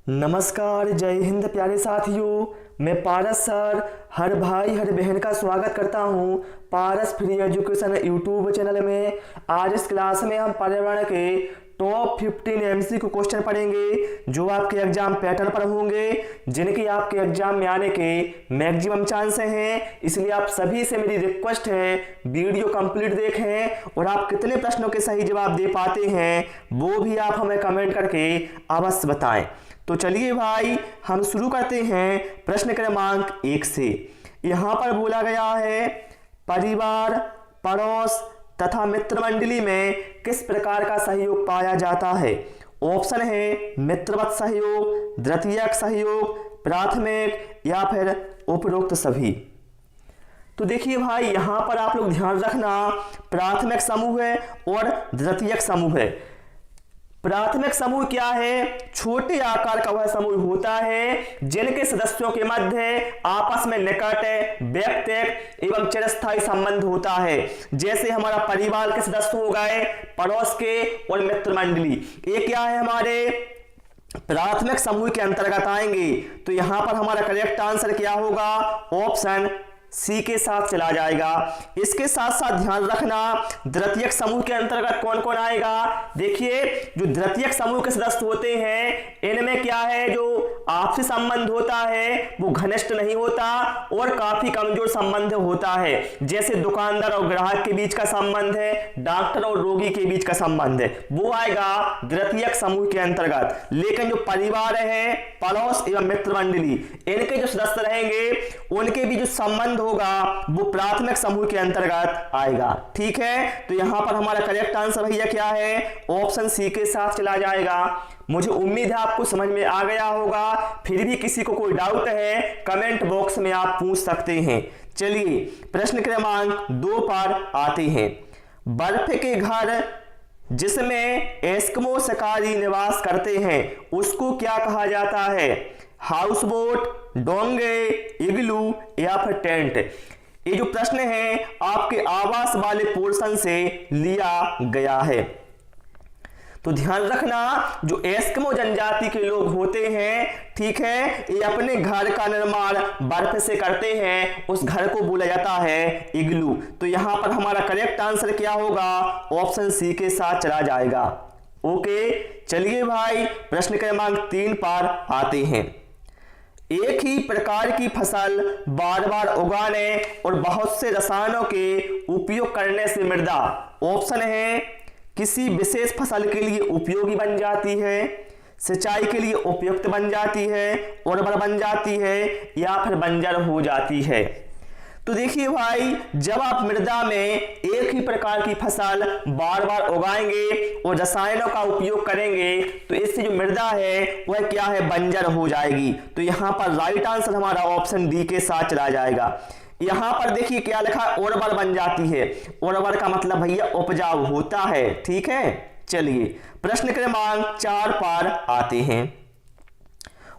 नमस्कार, जय हिंद प्यारे साथियों। मैं पारस सर हर भाई हर बहन का स्वागत करता हूं पारस फ्री एजुकेशन यूट्यूब चैनल में। आज इस क्लास में हम पर्यावरण के टॉप 15 एमसीक्यू क्वेश्चन पढ़ेंगे जो आपके एग्जाम पैटर्न पर होंगे, जिनके आपके एग्जाम में आने के मैक्सिमम चांस हैं। इसलिए आप सभी से मेरी रिक्वेस्ट है वीडियो कंप्लीट देखें और आप कितने प्रश्नों के सही जवाब दे पाते हैं वो भी आप हमें कमेंट करके अवश्य बताएं। तो चलिए भाई हम शुरू करते हैं प्रश्न क्रमांक 1 से। यहाँ पर बोला गया है परिवार, पड़ोस तथा मित्र मंडली में किस प्रकार का सहयोग पाया जाता है। ऑप्शन है मित्रवत सहयोग, द्वितीयक सहयोग, प्राथमिक या फिर उपरोक्त सभी। तो देखिए भाई यहाँ पर आप लोग ध्यान रखना, प्राथमिक समूह है और द्वितीयक समूह है। प्राथमिक समूह क्या है? छोटे आकार का वह समूह होता है जिनके सदस्यों के मध्य आपस में निकट, व्यक्तिगत एवं चिरस्थायी संबंध होता है। जैसे हमारा परिवार के सदस्य हो गए, पड़ोस के और मित्र मंडली, ये क्या है हमारे प्राथमिक समूह के अंतर्गत आएंगे। तो यहां पर हमारा करेक्ट आंसर क्या होगा? ऑप्शन सी के साथ चला जाएगा। इसके साथ साथ ध्यान रखना द्वितीयक समूह के अंतर्गत कौन कौन आएगा। देखिए जो द्वितीयक समूह के सदस्य होते हैं इनमें क्या है, जो आपसी संबंध होता है वो घनिष्ठ नहीं होता और काफी कमजोर संबंध होता है। जैसे दुकानदार और ग्राहक के बीच का संबंध है, डॉक्टर और रोगी के बीच का संबंध है, वो आएगा द्वितीयक समूह के अंतर्गत। लेकिन जो परिवार है, पड़ोस एवं मित्र मंडली, इनके जो सदस्य रहेंगे उनके भी जो संबंध होगा वो प्राथमिक समूह के अंतर्गत आएगा। ठीक है, तो यहां पर हमारा करेक्ट आंसर भैया क्या है? ऑप्शन सी के साथ चला जाएगा। मुझे उम्मीद है आपको समझ में आ गया होगा। फिर भी किसी को कोई डाउट है कमेंट बॉक्स में आप पूछ सकते हैं। चलिए प्रश्न क्रमांक 2 पर आते हैं। बर्फ के घर जिसमें एस्किमो शिकारी निवास करते हैं उसको क्या कहा जाता है? हाउस बोट, डोंगे, इग्लू या फिर टेंट। ये जो प्रश्न है आपके आवास वाले पोर्शन से लिया गया है। तो ध्यान रखना जो एस्किमो जनजाति के लोग होते हैं, ठीक है, ये अपने घर का निर्माण बर्फ से करते हैं, उस घर को बोला जाता है इग्लू। तो यहां पर हमारा करेक्ट आंसर क्या होगा? ऑप्शन सी के साथ चला जाएगा। ओके, चलिए भाई प्रश्न क्रमांक 3 पर आते हैं। एक ही प्रकार की फसल बार बार उगाने और बहुत से रसायनों के उपयोग करने से मृदा, ऑप्शन है किसी विशेष फसल के लिए उपयोगी बन जाती है, सिंचाई के लिए उपयुक्त बन जाती है, उर्वर बन जाती है या फिर बंजर हो जाती है। तो देखिए भाई जब आप मृदा में एक ही प्रकार की फसल बार बार उगाएंगे और रसायनों का उपयोग करेंगे तो इससे जो मृदा है वह क्या है? बंजर हो जाएगी। तो यहां पर राइट आंसर हमारा ऑप्शन डी के साथ चला जाएगा। यहां पर देखिए क्या लिखा है? उर्वर बन जाती है। उर्वर का मतलब भैया उपजाऊ होता है। ठीक है, चलिए प्रश्न क्रमांक 4 पर आते हैं।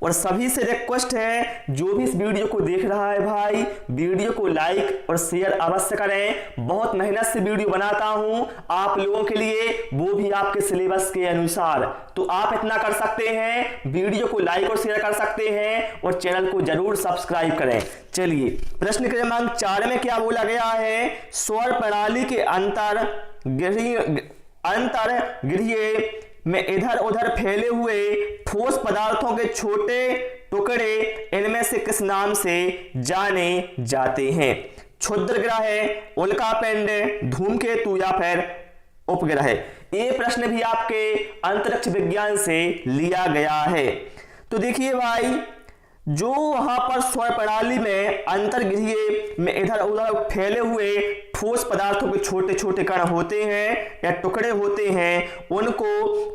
और सभी से रिक्वेस्ट है जो भी इस वीडियो को देख रहा है भाई वीडियो को लाइक और शेयर अवश्य करें। बहुत मेहनत से वीडियो बनाता हूं आप लोगों के लिए, वो भी आपके सिलेबस के अनुसार। तो आप इतना कर सकते हैं, वीडियो को लाइक और शेयर कर सकते हैं और चैनल को जरूर सब्सक्राइब करें। चलिए प्रश्न क्रमांक 4 में क्या बोला गया है? सौर प्रणाली के अंतर्गृहीय में इधर उधर फैले हुए ठोस पदार्थों के छोटे टुकड़े इनमें से किस नाम से जाने जाते हैं? क्षुद्र ग्रह, उल्कापिंड, धूमकेतु या फिर उपग्रह। ये प्रश्न भी आपके अंतरिक्ष विज्ञान से लिया गया है। तो देखिए भाई जो वहां पर सौर प्रणाली में अंतर्गृहीय में इधर उधर फैले हुए ठोस पदार्थों के छोटे छोटे कण होते हैं या टुकड़े होते हैं उनको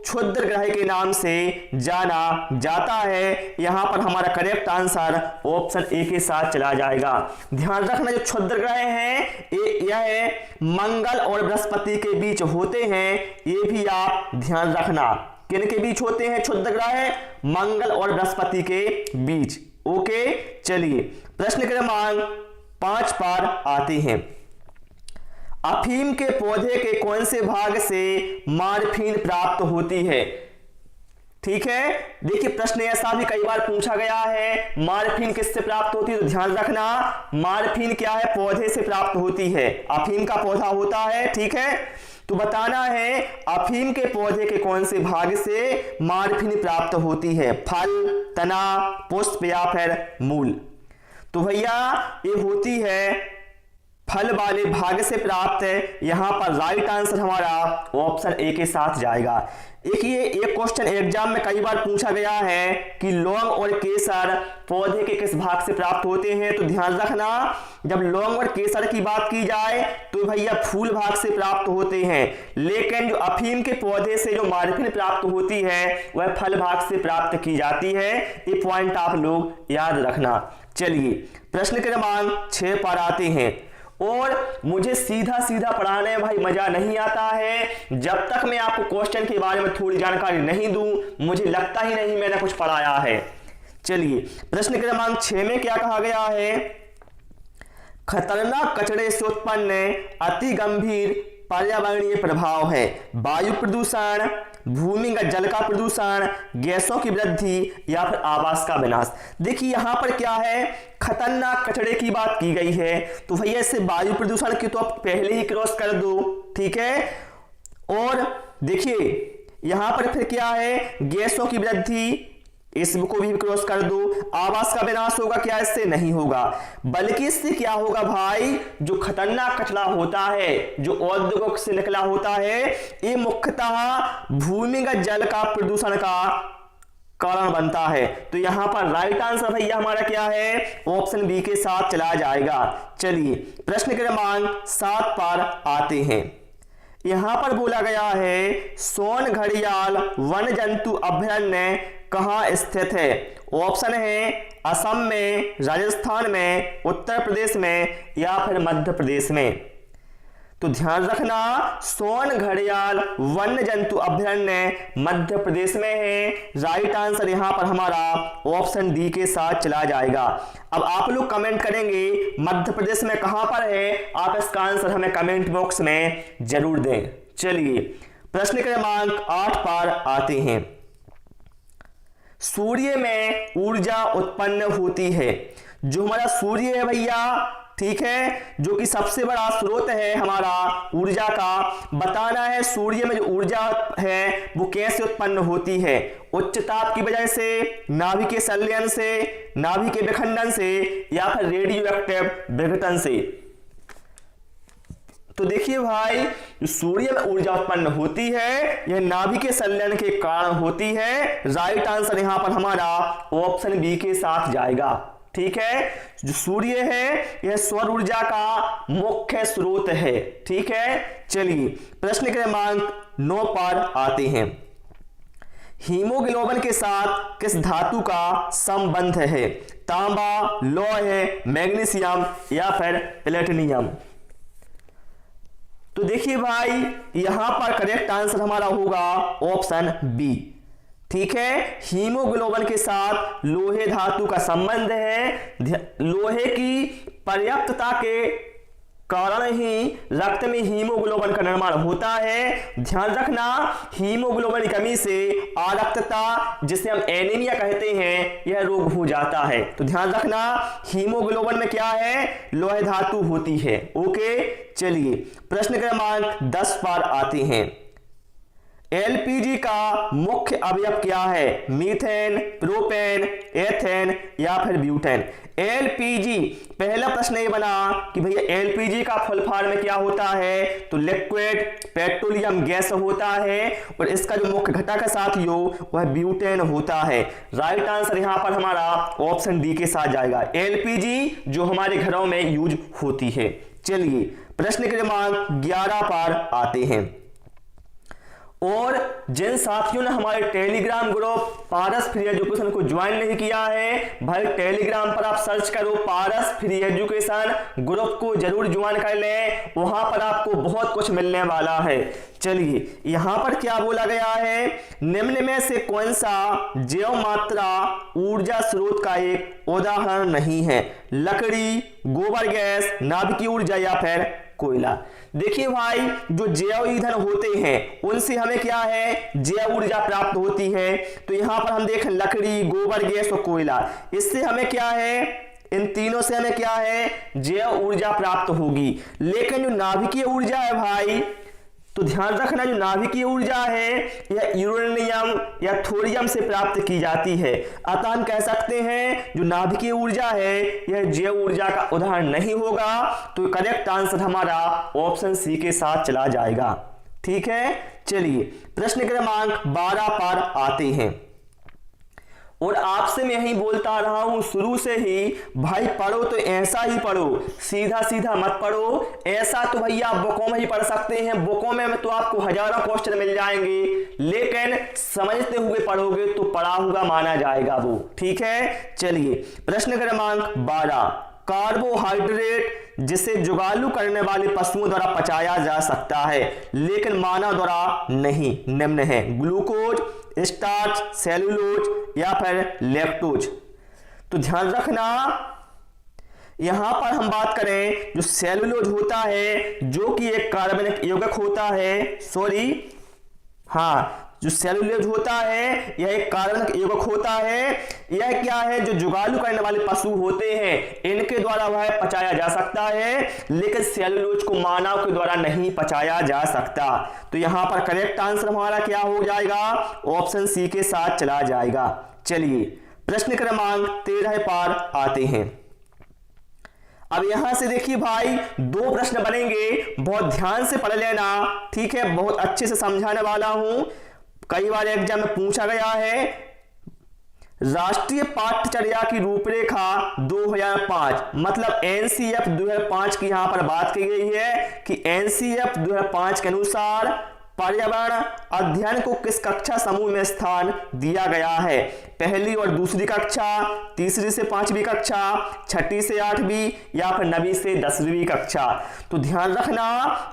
क्षुद्र ग्रह के नाम से जाना जाता है। यहां पर हमारा करेक्ट आंसर ऑप्शन ए के साथ चला जाएगा। ध्यान रखना जो क्षुद्र ग्रह हैं यह मंगल और बृहस्पति के बीच होते हैं, ये भी आप ध्यान रखना। किन के बीच होते हैं क्षुद्र ग्रह? मंगल और बृहस्पति के बीच। ओके, चलिए प्रश्न क्रमांक 5 पर आते हैं। अफीम के पौधे के कौन से भाग से मॉर्फिन प्राप्त होती है? ठीक है। देखिए प्रश्न ऐसा भी कई बार पूछा गया है, मॉर्फिन किससे प्राप्त होती है, तो ध्यान रखना मॉर्फिन क्या है, पौधे से प्राप्त होती है, अफीम का पौधा होता है, ठीक है। तो बताना है अफीम के पौधे के कौन से भाग से मॉर्फिन प्राप्त होती है, फल, तना, पुष्प या फिर मूल। तो भैया ये होती है फल वाले भाग से प्राप्त है। यहां पर राइट आंसर हमारा ऑप्शन ए के साथ जाएगा। देखिए एक क्वेश्चन एग्जाम में कई बार पूछा गया है कि लौंग और केसर पौधे के किस भाग से प्राप्त होते हैं, तो ध्यान रखना जब लौंग और केसर की बात की जाए तो भैया फूल भाग से प्राप्त होते हैं, लेकिन जो अफीम के पौधे से जो मॉर्फिन प्राप्त होती है वह फल भाग से प्राप्त की जाती है। ये पॉइंट आप लोग याद रखना। चलिए प्रश्न क्रमांक 6 पर आते हैं। और मुझे सीधा सीधा पढ़ाने में भाई मजा नहीं आता है जब तक मैं आपको क्वेश्चन के बारे में थोड़ी जानकारी नहीं दूं, मुझे लगता ही नहीं मैंने कुछ पढ़ाया है। चलिए प्रश्न क्रमांक 6 में क्या कहा गया है, खतरनाक कचरे से उत्पन्न अति गंभीर पर्यावरणीय प्रभाव है वायु प्रदूषण, भूमिगत जल का प्रदूषण, गैसों की वृद्धि या फिर आवास का विनाश। देखिए यहां पर क्या है, खतरनाक कचरे की बात की गई है, तो भैया इससे वायु प्रदूषण की तो आप पहले ही क्रॉस कर दो, ठीक है। और देखिए यहां पर फिर क्या है, गैसों की वृद्धि, इसको भी क्रॉस कर दो। आवास का विनाश होगा क्या, इससे नहीं होगा, बल्कि इससे क्या होगा भाई, जो खतरनाक कचरा होता है जो औद्योगिक से निकला होता है ये मुख्यतः भूमिगत जल का प्रदूषण का कारण बनता है। तो यहां पर राइट आंसर भैया हमारा क्या है, ऑप्शन बी के साथ चला जाएगा। चलिए प्रश्न क्रमांक 7 पर आते हैं। यहां पर बोला गया है सोन घड़ियाल वन जंतु अभयारण्य कहां स्थित है, ऑप्शन है असम में, राजस्थान में, उत्तर प्रदेश में या फिर मध्य प्रदेश में। तो ध्यान रखना सोन घड़ियाल वन्य जंतु अभयारण्य मध्य प्रदेश में है। राइट आंसर यहां पर हमारा ऑप्शन डी के साथ चला जाएगा। अब आप लोग कमेंट करेंगे मध्य प्रदेश में कहां पर है, आप इसका आंसर हमें कमेंट बॉक्स में जरूर दें। चलिए प्रश्न क्रमांक 8 पर आते हैं। सूर्य में ऊर्जा उत्पन्न होती है, जो हमारा सूर्य है भैया, ठीक है, जो कि सबसे बड़ा स्रोत है हमारा ऊर्जा का, बताना है सूर्य में जो ऊर्जा है वो कैसे उत्पन्न होती है, उच्च ताप की वजह से, नाभिक के संलयन से, नाभिक के विखंडन से या फिर रेडियो एक्टिव विघटन से। तो देखिए भाई सूर्य में ऊर्जा उत्पन्न होती है यह नाभिक के संलयन के कारण होती है। राइट आंसर यहां पर हमारा ऑप्शन बी के साथ जाएगा, ठीक है। जो सूर्य है यह सौर ऊर्जा का मुख्य स्रोत है, ठीक है। चलिए प्रश्न क्रमांक 9 पर आते हैं। हीमोग्लोबिन के साथ किस धातु का संबंध है, तांबा, लौह, मैग्नीशियम या फिर प्लेटिनियम। तो देखिए भाई यहां पर करेक्ट आंसर हमारा होगा ऑप्शन बी, ठीक है। हीमोग्लोबिन के साथ लोहे धातु का संबंध है। लोहे की पर्याप्तता के कारण ही रक्त में हीमोग्लोबिन का निर्माण होता है। ध्यान रखना हीमोग्लोबिन की कमी से आरक्तता, जिसे हम एनीमिया कहते हैं, यह रोग हो जाता है। तो ध्यान रखना हीमोग्लोबिन में क्या है, लोह धातु होती है। ओके चलिए प्रश्न क्रमांक 10 पर आते हैं। एलपीजी का मुख्य अवयव क्या है, मीथेन, प्रोपेन, एथेन या फिर ब्यूटेन। एलपीजी, पहला प्रश्न ये बना कि भैया एलपीजी का फुल फॉर्म में क्या होता है, तो लिक्विड पेट्रोलियम गैस होता है और इसका जो मुख्य घटक है साथियों वह ब्यूटेन होता है। राइट आंसर यहां पर हमारा ऑप्शन डी के साथ जाएगा, एलपीजी जो हमारे घरों में यूज होती है। चलिए प्रश्न क्रमांक 11 पर आते हैं। और जिन साथियों ने हमारे टेलीग्राम ग्रुप पारस फ्री एजुकेशन को ज्वाइन नहीं किया है, भाई टेलीग्राम पर आप सर्च करो पारस फ्री एजुकेशन, ग्रुप को जरूर ज्वाइन कर लें, वहां पर आपको बहुत कुछ मिलने वाला है। चलिए यहां पर क्या बोला गया है, निम्न में से कौन सा जैव मात्रा ऊर्जा स्रोत का एक उदाहरण नहीं है, लकड़ी, गोबर गैस, नाभिकीय ऊर्जा या फिर कोयला। देखिए भाई, जो जैव ईंधन होते हैं उनसे हमें क्या है, जैव ऊर्जा प्राप्त होती है। तो यहां पर हम देखें लकड़ी, गोबर गैस और कोयला, इससे हमें क्या है, इन तीनों से हमें क्या है, जैव ऊर्जा प्राप्त होगी। लेकिन जो नाभिकीय ऊर्जा है भाई, तो ध्यान रखना, जो नाभिकीय ऊर्जा है यह यूरेनियम या थोरियम से प्राप्त की जाती है। अतः हम कह सकते हैं जो नाभिकीय ऊर्जा है यह जैव ऊर्जा का उदाहरण नहीं होगा। तो करेक्ट आंसर हमारा ऑप्शन सी के साथ चला जाएगा। ठीक है, चलिए प्रश्न क्रमांक 12 पर आते हैं। और आपसे मैं यही बोलता रहा हूं शुरू से ही, भाई पढ़ो तो ऐसा ही पढ़ो, सीधा सीधा मत पढ़ो। ऐसा तो भैया आप बुकों में ही पढ़ सकते हैं, बुकों में तो आपको हजारों क्वेश्चन मिल जाएंगे, लेकिन समझते हुए पढ़ोगे तो पढ़ा हुआ माना जाएगा वो। ठीक है, चलिए प्रश्न क्रमांक 12, कार्बोहाइड्रेट जिसे जुगालू करने वाले पशुओं द्वारा पचाया जा सकता है लेकिन मानव द्वारा नहीं, निम्न है, ग्लूकोज, स्टार्च, सेलुलोज या फिर लैक्टोज। तो ध्यान रखना, यहां पर हम बात करें जो सेलुलोज होता है जो कि एक कार्बनिक यौगिक होता है, जो सेलुलोज होता है यह एक कार्बनिक यौगिक होता है। यह क्या है, जो जुगालू करने वाले पशु होते हैं इनके द्वारा वह पचाया जा सकता है, लेकिन सेलुलोज को मानव के द्वारा नहीं पचाया जा सकता। तो यहां पर करेक्ट आंसर हमारा क्या हो जाएगा, ऑप्शन सी के साथ चला जाएगा। चलिए प्रश्न क्रमांक 13 पर आते हैं। अब यहां से देखिए भाई, दो प्रश्न बनेंगे, बहुत ध्यान से पढ़ लेना। ठीक है, बहुत अच्छे से समझाने वाला हूं, कई बार एग्जाम में पूछा गया है। राष्ट्रीय पाठ्यचर्या की रूपरेखा 2005, मतलब एनसीएफ 2005 की यहां पर बात की गई है कि एनसीएफ 2005 के अनुसार पर्यावरण अध्ययन को किस कक्षा समूह में स्थान दिया गया है, पहली और दूसरी कक्षा, तीसरी से 5वीं कक्षा, छठी से 8वीं या फिर 9वीं से 10वीं कक्षा। तो ध्यान रखना,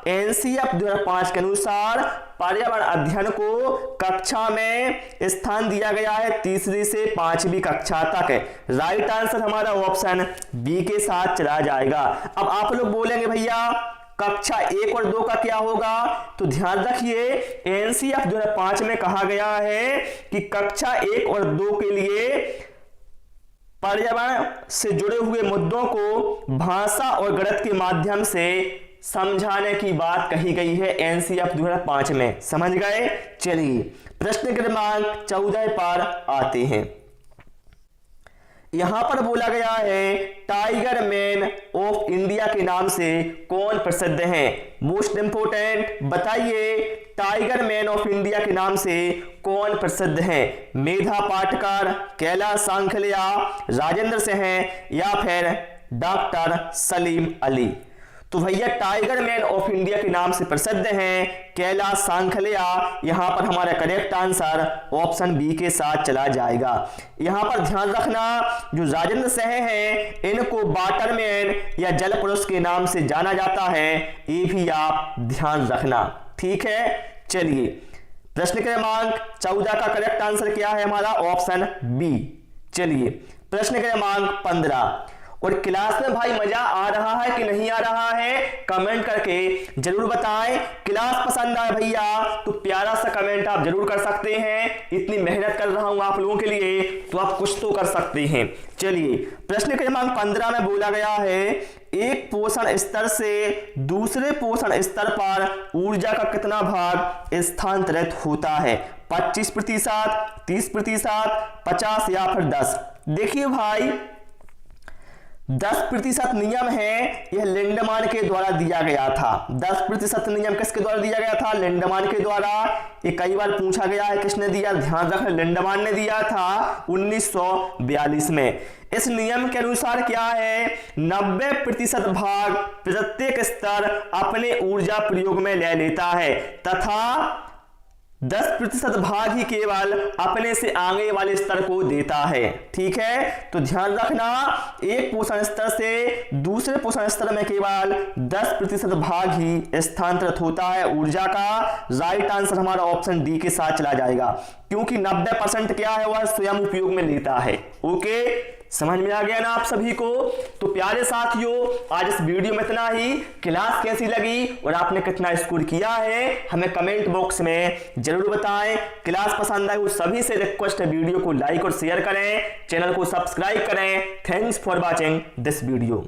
एनसीएफ 2005 के अनुसार पर्यावरण अध्ययन को कक्षा में स्थान दिया गया है तीसरी से 5वीं कक्षा तक। राइट आंसर हमारा ऑप्शन बी के साथ चला जाएगा। अब आप लोग बोलेंगे भैया कक्षा 1 और 2 का क्या होगा, तो ध्यान रखिए एनसीएफ 2005 में कहा गया है कि कक्षा 1 और 2 के लिए पर्यावरण से जुड़े हुए मुद्दों को भाषा और गणित के माध्यम से समझाने की बात कही गई है एनसीएफ 2005 में। समझ गए? चलिए प्रश्न क्रमांक 14 पर आते हैं। यहां पर बोला गया है टाइगर मैन ऑफ इंडिया के नाम से कौन प्रसिद्ध है। मोस्ट इंपोर्टेंट बताइए, टाइगर मैन ऑफ इंडिया के नाम से कौन प्रसिद्ध है। मेधा पाटकर, कैलाश सांखलिया, राजेंद्र सिंह या फिर डॉक्टर सलीम अली। तो भैया टाइगर मैन ऑफ इंडिया के नाम से प्रसिद्ध हैं कैलाश सांखलिया। यहां पर हमारा करेक्ट आंसर ऑप्शन बी के साथ चला जाएगा। यहां पर ध्यान रखना, जो राजेंद्र सिंह हैं इनको वाटरमैन या जल पुरुष के नाम से जाना जाता है, ये भी आप ध्यान रखना। ठीक है, चलिए प्रश्न क्रमांक 14 का करेक्ट आंसर क्या है हमारा, ऑप्शन बी। चलिए प्रश्न क्रमांक 15। और क्लास में भाई मजा आ रहा है कि नहीं आ रहा है, कमेंट करके जरूर बताएं। क्लास पसंद आए भैया तो प्यारा सा कमेंट आप जरूर कर सकते हैं। इतनी मेहनत कर रहा हूं आप लोगों के लिए तो आप कुछ तो कर सकते हैं। चलिए प्रश्न क्रमांक 15 में बोला गया है एक पोषण स्तर से दूसरे पोषण स्तर पर ऊर्जा का कितना भाग स्थानांतरित होता है, 25%, 30%, 50 या फिर 10। देखिए भाई 10% नियम है, यह लिंडमान के द्वारा दिया गया था। 10% नियम किसके द्वारा दिया गया था, लिंडमान के द्वारा। ये कई बार पूछा गया है किसने दिया, ध्यान रखना लिंडमान ने दिया था 1942 में। इस नियम के अनुसार क्या है, 90% भाग प्रत्येक स्तर अपने ऊर्जा प्रयोग में ले लेता है तथा 10% भाग ही केवल अपने से आगे वाले स्तर को देता है। ठीक है, तो ध्यान रखना एक पोषण स्तर से दूसरे पोषण स्तर में केवल 10% भाग ही स्थानांतरित होता है ऊर्जा का। राइट आंसर हमारा ऑप्शन डी के साथ चला जाएगा। क्योंकि 90% क्या है वह स्वयं उपयोग में लेता है। ओके, समझ में आ गया ना आप सभी को। तो प्यारे साथियों, आज इस वीडियो में इतना ही। क्लास कैसी लगी और आपने कितना स्कोर किया है हमें कमेंट बॉक्स में जरूर बताएं। क्लास पसंद आई सभी से रिक्वेस्ट है वीडियो को लाइक और शेयर करें, चैनल को सब्सक्राइब करें। Thanks for watching this video.